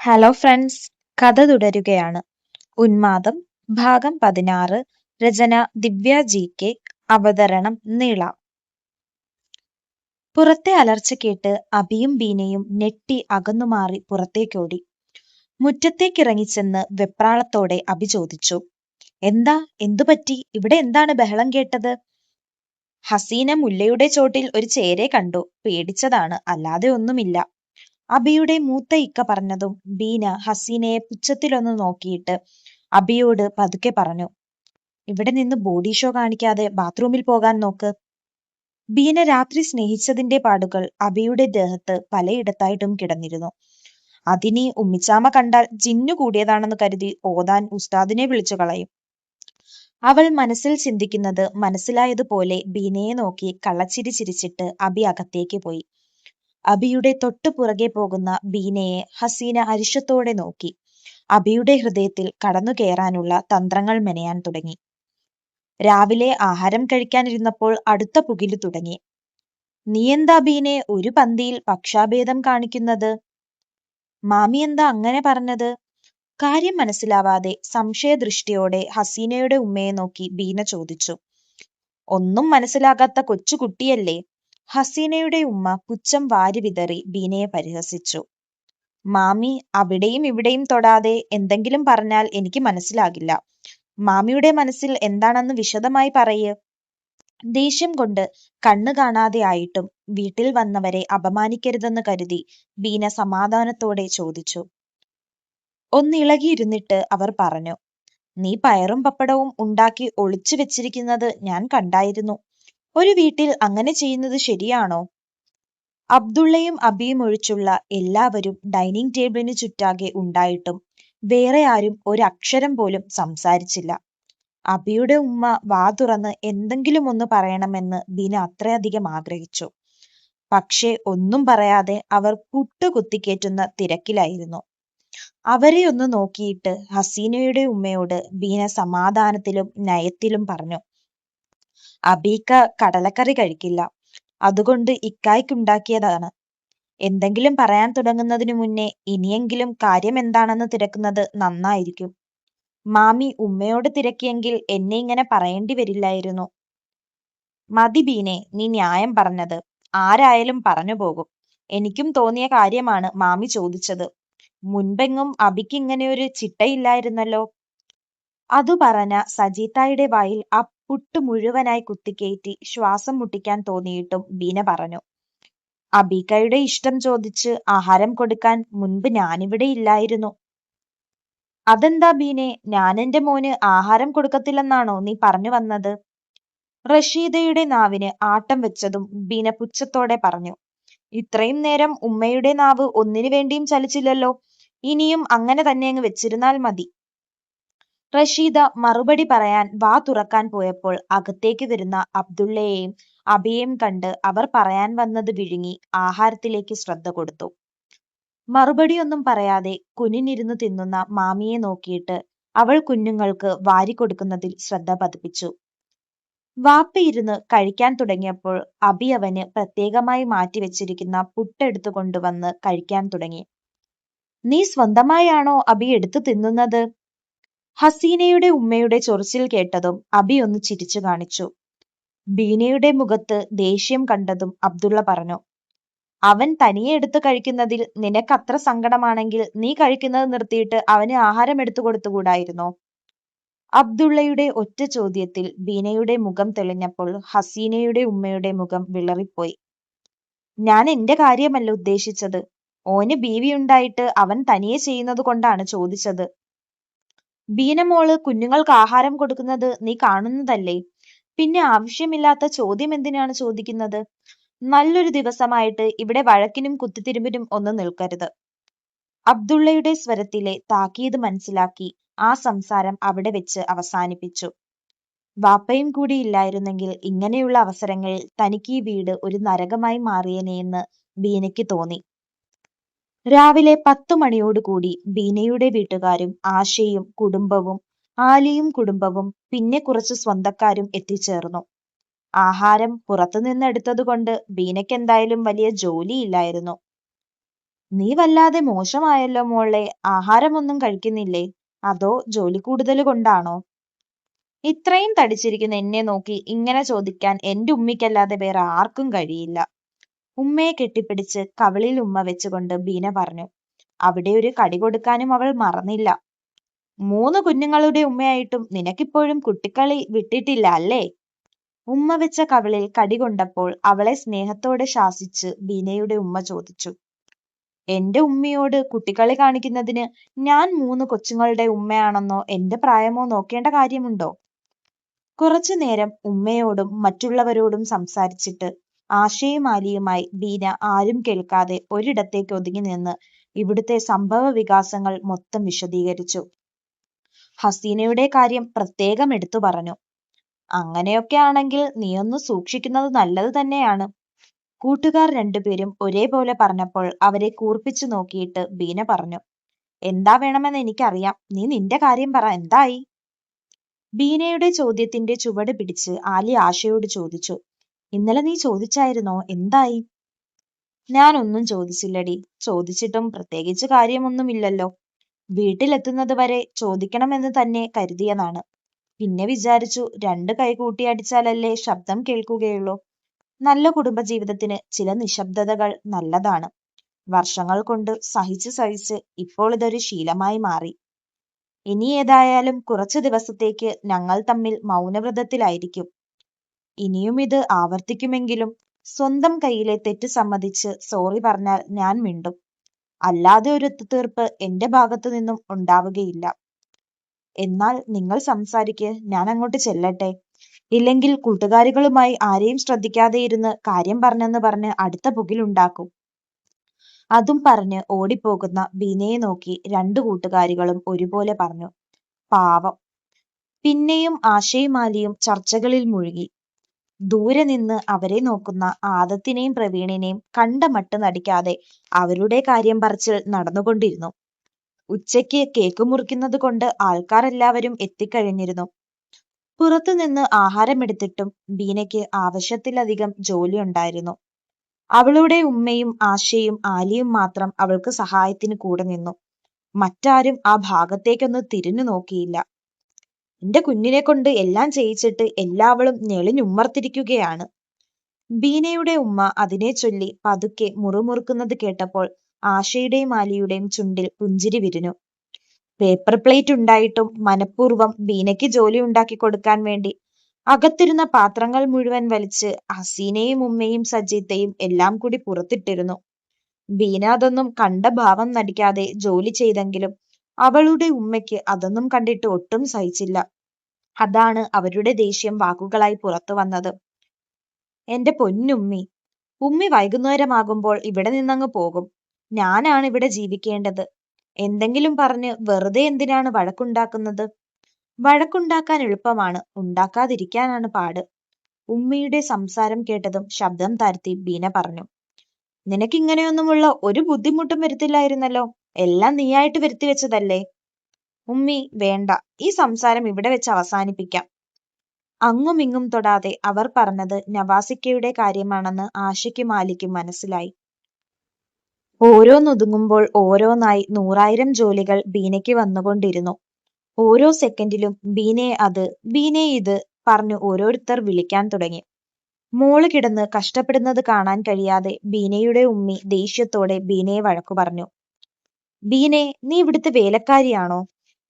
Hello friends, കഥ തുടരുകയാണ്. ഉന്മാദം ഭാഗം 16. രചന ദിവ്യ ജി കെ. അവതരണം നീള. പുറത്തെ അലർച്ച കേട്ട് അബിയും ബീനയും ഞെട്ടി അകന്നുമാറി പുറത്തേക്കോടി. മുറ്റത്തേക്കിറങ്ങിച്ചെന്ന് വെപ്രാളത്തോടെ അബി ചോദിച്ചു, എന്താ, എന്തുപറ്റി? ഇവിടെ എന്താണ് ബഹളം കേട്ടത്? ഹസീന മുല്ലയുടെ ചോട്ടിൽ ഒരു ചേരെ കണ്ടു, പേടിച്ചതാണ്, അല്ലാതെ ഒന്നുമില്ല. അബിയുടെ മൂത്ത ഇക്ക പറഞ്ഞതും ബീന ഹസീനയെ പുച്ഛത്തിലൊന്ന് നോക്കിയിട്ട് അബിയോട് പതുക്കെ പറഞ്ഞു, ഇവിടെ നിന്ന് ബോഡി ഷോ കാണിക്കാതെ ബാത്റൂമിൽ പോകാൻ നോക്ക്. ബീന രാത്രി സ്നേഹിച്ചതിന്റെ പാടുകൾ അബിയുടെ ദേഹത്ത് പലയിടത്തായിട്ടും കിടന്നിരുന്നു. അതിനി ഉമ്മിച്ചാമ കണ്ടാൽ ജിന്നു കൂടിയതാണെന്ന് കരുതി ഓതാൻ ഉസ്താദിനെ വിളിച്ചു കളയും. അവൾ മനസ്സിൽ ചിന്തിക്കുന്നത് മനസ്സിലായതുപോലെ ബീനയെ നോക്കി കള്ളച്ചിരി ചിരിച്ചിട്ട് അബി അകത്തേക്ക് പോയി. അബിയുടെ തൊട്ടു പുറകെ പോകുന്ന ബീനയെ ഹസീന അരിശത്തോടെ നോക്കി. അബിയുടെ ഹൃദയത്തിൽ കടന്നു കയറാനുള്ള തന്ത്രങ്ങൾ മെനയാൻ തുടങ്ങി. രാവിലെ ആഹാരം കഴിക്കാനിരുന്നപ്പോൾ അടുത്ത പുകില് തുടങ്ങി. നീ എന്താ ബീനെ ഒരു പന്തിയിൽ പക്ഷാഭേദം കാണിക്കുന്നത്? മാമി എന്താ അങ്ങനെ പറഞ്ഞത്? കാര്യം മനസ്സിലാവാതെ സംശയദൃഷ്ടിയോടെ ഹസീനയുടെ ഉമ്മയെ നോക്കി ബീന ചോദിച്ചു. ഒന്നും മനസ്സിലാകാത്ത കൊച്ചു കുട്ടിയല്ലേ? ഹസീനയുടെ ഉമ്മ പുച്ഛം വാരി വിതറി ബീനയെ പരിഹസിച്ചു. മാമി അവിടെയും ഇവിടെയും തൊടാതെ എന്തെങ്കിലും പറഞ്ഞാൽ എനിക്ക് മനസ്സിലാകില്ല. മാമിയുടെ മനസ്സിൽ എന്താണെന്ന് വിശദമായി പറയ്. ദേഷ്യം കൊണ്ട് കണ്ണു കാണാതെ ആയിട്ടും വീട്ടിൽ വന്നവരെ അപമാനിക്കരുതെന്ന് കരുതി ബീന സമാധാനത്തോടെ ചോദിച്ചു. ഒന്നിളകിയിരുന്നിട്ട് അവർ പറഞ്ഞു, നീ പയറും പപ്പടവും ഉണ്ടാക്കി ഒളിച്ചു വെച്ചിരിക്കുന്നത് ഞാൻ കണ്ടായിരുന്നു. ഒരു വീട്ടിൽ അങ്ങനെ ചെയ്യുന്നത് ശരിയാണോ? അബ്ദുള്ളയും അബിയും ഒഴിച്ചുള്ള എല്ലാവരും ഡൈനിങ് ടേബിളിന് ചുറ്റാകെ ഉണ്ടായിട്ടും വേറെ ആരും ഒരക്ഷരം പോലും സംസാരിച്ചില്ല. അബിയുടെ ഉമ്മ വാ തുറന്ന് എന്തെങ്കിലും ഒന്ന് പറയണമെന്ന് ബീന അത്രയധികം ആഗ്രഹിച്ചു. പക്ഷേ ഒന്നും പറയാതെ അവർ പുട്ടു കുത്തിക്കേറ്റുന്ന തിരക്കിലായിരുന്നു. അവരെ ഒന്ന് നോക്കിയിട്ട് ഹസീനയുടെ ഉമ്മയോട് ബീന സമാധാനത്തിലും നയത്തിലും പറഞ്ഞു, അബീക്ക കടലക്കറി കഴിക്കില്ല, അതുകൊണ്ട് ഇക്കായ്ക്കുണ്ടാക്കിയതാണ്. എന്തെങ്കിലും പറയാൻ തുടങ്ങുന്നതിനു മുന്നേ ഇനിയെങ്കിലും കാര്യം എന്താണെന്ന് തിരക്കുന്നത് നന്നായിരിക്കും. മാമി ഉമ്മയോട് തിരക്കിയെങ്കിൽ എന്നെ ഇങ്ങനെ പറയേണ്ടി വരില്ലായിരുന്നു. മതി ബീനെ, നീ ന്യായം പറഞ്ഞത്. ആരായാലും പറഞ്ഞു പോകും. എനിക്കും തോന്നിയ കാര്യമാണ് മാമി ചോദിച്ചത്. മുൻപെങ്ങും അബിക്ക് ഇങ്ങനെയൊരു ചിട്ടയില്ലായിരുന്നല്ലോ. അതു പറഞ്ഞ സജീത്തായുടെ വായിൽ ആ പുട്ട് മുഴുവനായി കുത്തിക്കയറ്റി ശ്വാസം മുട്ടിക്കാൻ തോന്നിയിട്ടും ബീന പറഞ്ഞു, അബീക്കയുടെ ഇഷ്ടം ചോദിച്ച് ആഹാരം കൊടുക്കാൻ മുൻപ് ഞാനിവിടെ ഇല്ലായിരുന്നു. അതെന്താ ബീനെ, ഞാനെന്റെ മോന് ആഹാരം കൊടുക്കത്തില്ലെന്നാണോ നീ പറഞ്ഞു വന്നത്? റഷീദയുടെ നാവിന് ആട്ടം വെച്ചതും ബീന പുച്ഛത്തോടെ പറഞ്ഞു, ഇത്രയും നേരം ഉമ്മയുടെ നാവ് ഒന്നിനു വേണ്ടിയും ചലിച്ചില്ലല്ലോ. ഇനിയും അങ്ങനെ തന്നെ അങ്ങ് വെച്ചിരുന്നാൽ മതി. റഷീദ മറുപടി പറയാൻ വാ തുറക്കാൻ പോയപ്പോൾ അകത്തേക്ക് വരുന്ന അബ്ദുള്ളയെയും അബിയെയും കണ്ട് അവർ പറയാൻ വന്നത് വിഴുങ്ങി ആഹാരത്തിലേക്ക് ശ്രദ്ധ കൊടുത്തു. മറുപടിയൊന്നും പറയാതെ കുനിഞ്ഞിരുന്നു തിന്നുന്ന മാമിയെ നോക്കിയിട്ട് അവൾ കുഞ്ഞുങ്ങൾക്ക് വാരിക്കൊടുക്കുന്നതിൽ ശ്രദ്ധ പതിപ്പിച്ചു. വാപ്പയിരുന്ന് കഴിക്കാൻ തുടങ്ങിയപ്പോൾ അബി അവന് പ്രത്യേകമായി മാറ്റിവെച്ചിരിക്കുന്ന പുട്ടെടുത്തു കൊണ്ടുവന്ന് കഴിക്കാൻ തുടങ്ങി. നീ സ്വന്തമായാണോ അബി എടുത്തു തിന്നുന്നത്? ഹസീനയുടെ ഉമ്മയുടെ ചൊറിച്ചിൽ കേട്ടതും അബി ഒന്ന് ചിരിച്ചു കാണിച്ചു. ബീനയുടെ മുഖത്ത് ദേഷ്യം കണ്ടതും അബ്ദുള്ള പറഞ്ഞു, അവൻ തനിയെ എടുത്തു കഴിക്കുന്നതിൽ നിനക്കത്ര സങ്കടമാണെങ്കിൽ നീ കഴിക്കുന്നത് നിർത്തിയിട്ട് അവന് ആഹാരം എടുത്തു കൊടുത്തുകൂടായിരുന്നോ? അബ്ദുള്ളയുടെ ഒറ്റ ചോദ്യത്തിൽ ബീനയുടെ മുഖം തെളിഞ്ഞപ്പോൾ ഹസീനയുടെ ഉമ്മയുടെ മുഖം വിളറിപ്പോയി. ഞാൻ എന്റെ കാര്യമല്ല ഉദ്ദേശിച്ചത്. ഓന് ബീവിയുണ്ടായിട്ട് അവൻ തനിയെ ചെയ്യുന്നത് കൊണ്ടാണ് ചോദിച്ചത്. ബീനമോള് കുഞ്ഞുങ്ങൾക്ക് ആഹാരം കൊടുക്കുന്നത് നീ കാണുന്നതല്ലേ, പിന്നെ ആവശ്യമില്ലാത്ത ചോദ്യം എന്തിനാണ് ചോദിക്കുന്നത്? നല്ലൊരു ദിവസമായിട്ട് ഇവിടെ വഴക്കിനും കുത്തിത്തിരിമ്പിനും ഒന്നും നിൽക്കരുത്. അബ്ദുള്ളയുടെ സ്വരത്തിലെ താക്കീത് മനസ്സിലാക്കി ആ സംസാരം അവിടെ വെച്ച് അവസാനിപ്പിച്ചു. വാപ്പയും കൂടി ഇല്ലായിരുന്നെങ്കിൽ ഇങ്ങനെയുള്ള അവസരങ്ങളിൽ തനിക്ക് ഈ വീട് ഒരു നരകമായി മാറിയേനെയെന്ന് ബീനയ്ക്ക് തോന്നി. രാവിലെ 10 മണിയോടുകൂടി ബീനയുടെ വീട്ടുകാരും ആശയും കുടുംബവും ആലിയും കുടുംബവും പിന്നെ കുറച്ച് സ്വന്തക്കാരും എത്തിച്ചേർന്നു. ആഹാരം പുറത്തുനിന്ന് എടുത്തതുകൊണ്ട് ബീനയ്ക്ക് എന്തായാലും വലിയ ജോലിയില്ലായിരുന്നു. നീ വല്ലാതെ മോശമായല്ലോ മോളെ. ആഹാരമൊന്നും കഴിക്കുന്നില്ലേ? അതോ ജോലി കൂടുതൽ കൊണ്ടാണോ? ഇത്രയും തടിച്ചിരിക്കുന്ന എന്നെ നോക്കി ഇങ്ങനെ ചോദിക്കാൻ എന്റെ ഉമ്മിക്കല്ലാതെ വേറെ ആർക്കും കഴിയില്ല. ഉമ്മയെ കെട്ടിപ്പിടിച്ച് കവിളിൽ ഉമ്മ വെച്ചുകൊണ്ട് ബീന പറഞ്ഞു. അവിടെ ഒരു കടി കൊടുക്കാനും അവൾ മറന്നില്ല. 3 കുഞ്ഞുങ്ങളുടെ ഉമ്മയായിട്ടും നിനക്കിപ്പോഴും കുട്ടിക്കളി വിട്ടിട്ടില്ല അല്ലേ? ഉമ്മ വെച്ച കവിളിൽ കടി കൊണ്ടപ്പോൾ അവളെ സ്നേഹത്തോടെ ശാസിച്ച് ബീനയുടെ ഉമ്മ ചോദിച്ചു. എന്റെ ഉമ്മയോട് കുട്ടിക്കളി കാണിക്കുന്നതിന് ഞാൻ 3 കൊച്ചുങ്ങളുടെ ഉമ്മയാണെന്നോ എന്റെ പ്രായമോ നോക്കേണ്ട കാര്യമുണ്ടോ? കുറച്ചു നേരം ഉമ്മയോടും മറ്റുള്ളവരോടും സംസാരിച്ചിട്ട് ആശയും ആലിയുമായി ബീന ആരും കേൾക്കാതെ ഒരിടത്തേക്ക് ഒതുങ്ങി നിന്ന് ഇവിടുത്തെ സംഭവ വികാസങ്ങൾ മൊത്തം വിശദീകരിച്ചു. ഹസീനയുടെ കാര്യം പ്രത്യേകം എടുത്തു പറഞ്ഞു. അങ്ങനെയൊക്കെ ആണെങ്കിൽ നീയൊന്ന് സൂക്ഷിക്കുന്നത് നല്ലത് തന്നെയാണ്. കൂട്ടുകാർ രണ്ടുപേരും ഒരേപോലെ പറഞ്ഞപ്പോൾ അവരെ കൂർപ്പിച്ചു നോക്കിയിട്ട് ബീന പറഞ്ഞു. എന്താ വേണമെന്ന് എനിക്കറിയാം. നീ നിന്റെ കാര്യം പറ, എന്തായി? ബീനയുടെ ചോദ്യത്തിന്റെ ചുവട് പിടിച്ച് ആലി ആശയോട് ചോദിച്ചു. ഇന്നലെ നീ ചോദിച്ചായിരുന്നോ, എന്തായി? ഞാനൊന്നും ചോദിച്ചില്ലടി. ചോദിച്ചിട്ടും പ്രത്യേകിച്ച് കാര്യമൊന്നുമില്ലല്ലോ. വീട്ടിലെത്തുന്നത് വരെ ചോദിക്കണമെന്ന് തന്നെ കരുതിയതാണ്. പിന്നെ വിചാരിച്ചു 2 കൈ കൂട്ടിയടിച്ചാലല്ലേ ശബ്ദം കേൾക്കുകയുള്ളൂ. നല്ല കുടുംബജീവിതത്തിന് ചില നിശബ്ദതകൾ നല്ലതാണ്. വർഷങ്ങൾ കൊണ്ട് സഹിച്ച് ഇപ്പോൾ ഇതൊരു ശീലമായി മാറി. ഇനി ഏതായാലും കുറച്ചു ദിവസത്തേക്ക് ഞങ്ങൾ തമ്മിൽ മൗനവ്രതത്തിലായിരിക്കും. ഇനിയും ഇത് ആവർത്തിക്കുമെങ്കിലും സ്വന്തം കയ്യിലെ തെറ്റ് സമ്മതിച്ച് സോറി പറഞ്ഞാൽ ഞാൻ മിണ്ടും. അല്ലാതെ ഒരു ഒത്തുതീർപ്പ് എന്റെ ഭാഗത്തു നിന്നും ഉണ്ടാവുകയില്ല. എന്നാൽ നിങ്ങൾ സംസാരിക്ക്, ഞാൻ അങ്ങോട്ട് ചെല്ലട്ടെ. ഇല്ലെങ്കിൽ കൂട്ടുകാരികളുമായി ആരെയും ശ്രദ്ധിക്കാതെ ഇരുന്ന് കാര്യം പറഞ്ഞെന്ന് പറഞ്ഞ് അടുത്ത പുകിലുണ്ടാക്കും. അതും പറഞ്ഞ് ഓടിപ്പോകുന്ന ബീനയെ നോക്കി 2 കൂട്ടുകാരികളും ഒരുപോലെ പറഞ്ഞു. പാവം. പിന്നെയും ആശയും ആലിയും ചർച്ചകളിൽ മുഴുകി. ദൂരെ നിന്ന് അവരെ നോക്കുന്ന ആദത്തിനെയും പ്രവീണിനെയും കണ്ട മട്ട് നടിക്കാതെ അവരുടെ കാര്യം പറച്ചിൽ നടന്നുകൊണ്ടിരുന്നു. ഉച്ചയ്ക്ക് കേക്ക് മുറിക്കുന്നത് കൊണ്ട് ആൾക്കാർ എല്ലാവരും എത്തിക്കഴിഞ്ഞിരുന്നു. പുറത്തുനിന്ന് ആഹാരമെടുത്തിട്ടും ബീനയ്ക്ക് ആവശ്യത്തിലധികം ജോലിയുണ്ടായിരുന്നു. അവളുടെ ഉമ്മയും ആശയും ആലിയും മാത്രം അവൾക്ക് സഹായത്തിന് കൂടെ നിന്നു. മറ്റാരും ആ ഭാഗത്തേക്കൊന്ന് തിരിഞ്ഞു നോക്കിയില്ല. എന്റെ കുഞ്ഞിനെ കൊണ്ട് എല്ലാം ചെയ്യിച്ചിട്ട് എല്ലാവളും ഞെളിഞ്ഞുമ്മർത്തിരിക്കുകയാണ്. ബീനയുടെ ഉമ്മ അതിനെ ചൊല്ലി പതുക്കെ മുറുമുറുക്കുന്നത് കേട്ടപ്പോൾ ആശയുടെയും ആലിയുടെയും ചുണ്ടിൽ പുഞ്ചിരി വിരിഞ്ഞു. പേപ്പർ പ്ലേറ്റ് ഉണ്ടായിട്ടും മനഃപൂർവ്വം ബീനയ്ക്ക് ജോലി ഉണ്ടാക്കി കൊടുക്കാൻ വേണ്ടി അകത്തിരുന്ന പാത്രങ്ങൾ മുഴുവൻ വലിച്ച് ഹസീനയും ഉമ്മയും സജീത്തയും എല്ലാം കൂടി പുറത്തിട്ടിരുന്നു. ബീന അതൊന്നും കണ്ട ഭാവം നടിക്കാതെ ജോലി ചെയ്തെങ്കിലും അവളുടെ ഉമ്മയ്ക്ക് അതൊന്നും കണ്ടിട്ട് ഒട്ടും സഹിച്ചില്ല. അതാണ് അവരുടെ ദേഷ്യം വാക്കുകളായി പുറത്തു വന്നത്. എന്റെ പൊന്നുമ്മി, ഉമ്മി വൈകുന്നേരമാകുമ്പോൾ ഇവിടെ നിന്നങ്ങ് പോകും. ഞാനാണ് ഇവിടെ ജീവിക്കേണ്ടത്. എന്തെങ്കിലും പറഞ്ഞ് വെറുതെ എന്തിനാണ് വഴക്കുണ്ടാക്കുന്നത്? വഴക്കുണ്ടാക്കാൻ എളുപ്പമാണ്, ഉണ്ടാക്കാതിരിക്കാനാണ് പാട്. ഉമ്മിയുടെ സംസാരം കേട്ടതും ശബ്ദം താഴ്ത്തി ബീന പറഞ്ഞു. നിനക്കിങ്ങനെയൊന്നുമുള്ള ഒരു ബുദ്ധിമുട്ടും വരുത്തില്ലായിരുന്നല്ലോ. എല്ലാം നീയായിട്ട് വരുത്തി വെച്ചതല്ലേ? ഉമ്മി, വേണ്ട, ഈ സംസാരം ഇവിടെ വെച്ച് അവസാനിപ്പിക്കാം. അങ്ങും ഇങ്ങും തൊടാതെ അവർ പറഞ്ഞത് നവാസിക്കയുടെ കാര്യമാണെന്ന് ആശയ്ക്കും ആലിക്കും മനസ്സിലായി. ഓരോന്നൊതുങ്ങുമ്പോൾ ഓരോന്നായി 100,000 ജോലികൾ ബീനയ്ക്ക് വന്നുകൊണ്ടിരുന്നു. ഓരോ സെക്കൻഡിലും ബീനെ ഇത് പറഞ്ഞു ഓരോരുത്തർ വിളിക്കാൻ തുടങ്ങി. മോള് കിടന്ന് കഷ്ടപ്പെടുന്നത് കാണാൻ കഴിയാതെ ബീനയുടെ ഉമ്മി ദേഷ്യത്തോടെ ബീനയെ വഴക്കു പറഞ്ഞു. ബീനെ, നീ ഇവിടുത്തെ വേലക്കാരിയാണോ?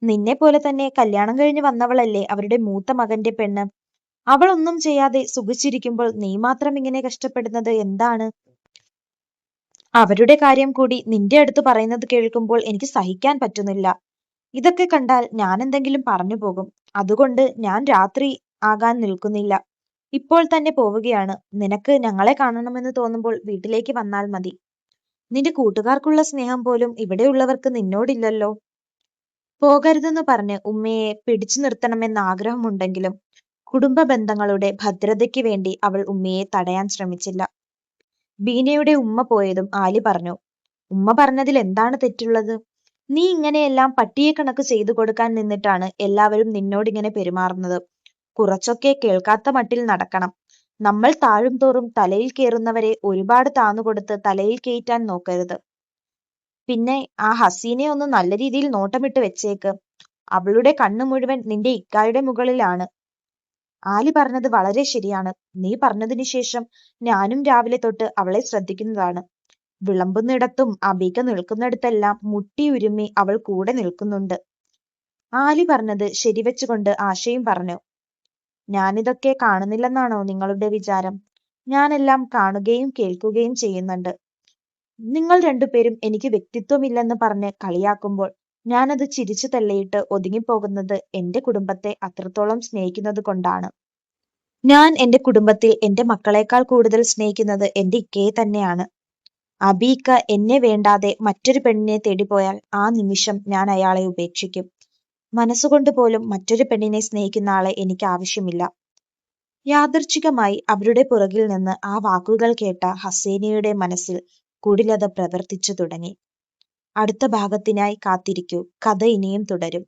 നിന്നെ പോലെ തന്നെ കല്യാണം കഴിഞ്ഞ് വന്നവളല്ലേ അവരുടെ മൂത്ത മകന്റെ പെണ്ണ്. അവളൊന്നും ചെയ്യാതെ സുഖിച്ചിരിക്കുമ്പോൾ നീ മാത്രം ഇങ്ങനെ കഷ്ടപ്പെടുന്നത് എന്താണ്? അവരുടെ കാര്യം കൂടി നിന്റെ അടുത്ത് പറയുന്നത് കേൾക്കുമ്പോൾ എനിക്ക് സഹിക്കാൻ പറ്റുന്നില്ല. ഇതൊക്കെ കണ്ടാൽ ഞാൻ എന്തെങ്കിലും പറഞ്ഞു പോകും. അതുകൊണ്ട് ഞാൻ രാത്രി ആകാൻ നിൽക്കുന്നില്ല. ഇപ്പോൾ തന്നെ പോവുകയാണ്. നിനക്ക് ഞങ്ങളെ കാണണമെന്ന് തോന്നുമ്പോൾ വീട്ടിലേക്ക് വന്നാൽ മതി. നിന്റെ കൂട്ടുകാർക്കുള്ള സ്നേഹം പോലും ഇവിടെയുള്ളവർക്ക് നിന്നോടില്ലല്ലോ. പോകരുതെന്ന് പറഞ്ഞ് ഉമ്മയെ പിടിച്ചു നിർത്തണമെന്ന ആഗ്രഹമുണ്ടെങ്കിലും കുടുംബ ബന്ധങ്ങളുടെ ഭദ്രതയ്ക്ക് വേണ്ടി അവൾ ഉമ്മയെ തടയാൻ ശ്രമിച്ചില്ല. ബീനയുടെ ഉമ്മ പോയതും ആലി പറഞ്ഞു. ഉമ്മ പറഞ്ഞതിൽ എന്താണ് തെറ്റുള്ളത്? നീ ഇങ്ങനെയെല്ലാം പട്ടിയെ കണക്ക് ചെയ്തു കൊടുക്കാൻ നിന്നിട്ടാണ് എല്ലാവരും നിന്നോടിങ്ങനെ പെരുമാറുന്നത്. കുറച്ചൊക്കെ കേൾക്കാത്ത മട്ടിൽ നടക്കണം. നമ്മൾ താഴും തോറും തലയിൽ കയറുന്നവരെ ഒരുപാട് താന്നുകൊടുത്ത് തലയിൽ കയറ്റാൻ നോക്കരുത്. പിന്നെ ആ ഹസീനെ ഒന്ന് നല്ല രീതിയിൽ നോട്ടമിട്ട് വെച്ചേക്ക്. അവളുടെ കണ്ണു മുഴുവൻ നിന്റെ ഇക്കായുടെ മുകളിലാണ്. ആലി പറഞ്ഞത് വളരെ ശരിയാണ്. നീ പറഞ്ഞതിനു ശേഷം ഞാനും രാവിലെ തൊട്ട് അവളെ ശ്രദ്ധിക്കുന്നതാണ്. വിളമ്പുന്നിടത്തും അബീക്ക നിൽക്കുന്നിടത്തെല്ലാം മുട്ടിയുരുമ്മി അവൾ കൂടെ നിൽക്കുന്നുണ്ട്. ആലി പറഞ്ഞത് ശരിവെച്ചുകൊണ്ട് ആശയും പറഞ്ഞു. ഞാനിതൊക്കെ കാണുന്നില്ലെന്നാണോ നിങ്ങളുടെ വിചാരം? ഞാനെല്ലാം കാണുകയും കേൾക്കുകയും ചെയ്യുന്നുണ്ട്. നിങ്ങൾ രണ്ടുപേരും എനിക്ക് വ്യക്തിത്വമില്ലെന്ന് പറഞ്ഞ് കളിയാക്കുമ്പോൾ ഞാനത് ചിരിച്ചു തള്ളിയിട്ട് ഒതുങ്ങിപ്പോകുന്നത് എന്റെ കുടുംബത്തെ അത്രത്തോളം സ്നേഹിക്കുന്നത് കൊണ്ടാണ്. ഞാൻ എന്റെ കുടുംബത്തിൽ എന്റെ മക്കളെക്കാൾ കൂടുതൽ സ്നേഹിക്കുന്നത് എന്റെ ഇക്കയെ തന്നെയാണ്. അബീക്ക എന്നെ വേണ്ടാതെ മറ്റൊരു പെണ്ണിനെ തേടിപ്പോയാൽ ആ നിമിഷം ഞാൻ അയാളെ ഉപേക്ഷിക്കും. മനസ്സുകൊണ്ട് പോലും മറ്റൊരു പെണ്ണിനെ സ്നേഹിക്കുന്ന ആളെ എനിക്ക് ആവശ്യമില്ല. യാദൃച്ഛികമായി അവരുടെ പുറകിൽ നിന്ന് ആ വാക്കുകൾ കേട്ട ഹസീനയുടെ മനസ്സിൽ കുടിലത പ്രവർത്തിച്ചു തുടങ്ങി. അടുത്ത ഭാഗത്തിനായി കാത്തിരിക്കൂ. കഥ ഇനിയും തുടരും.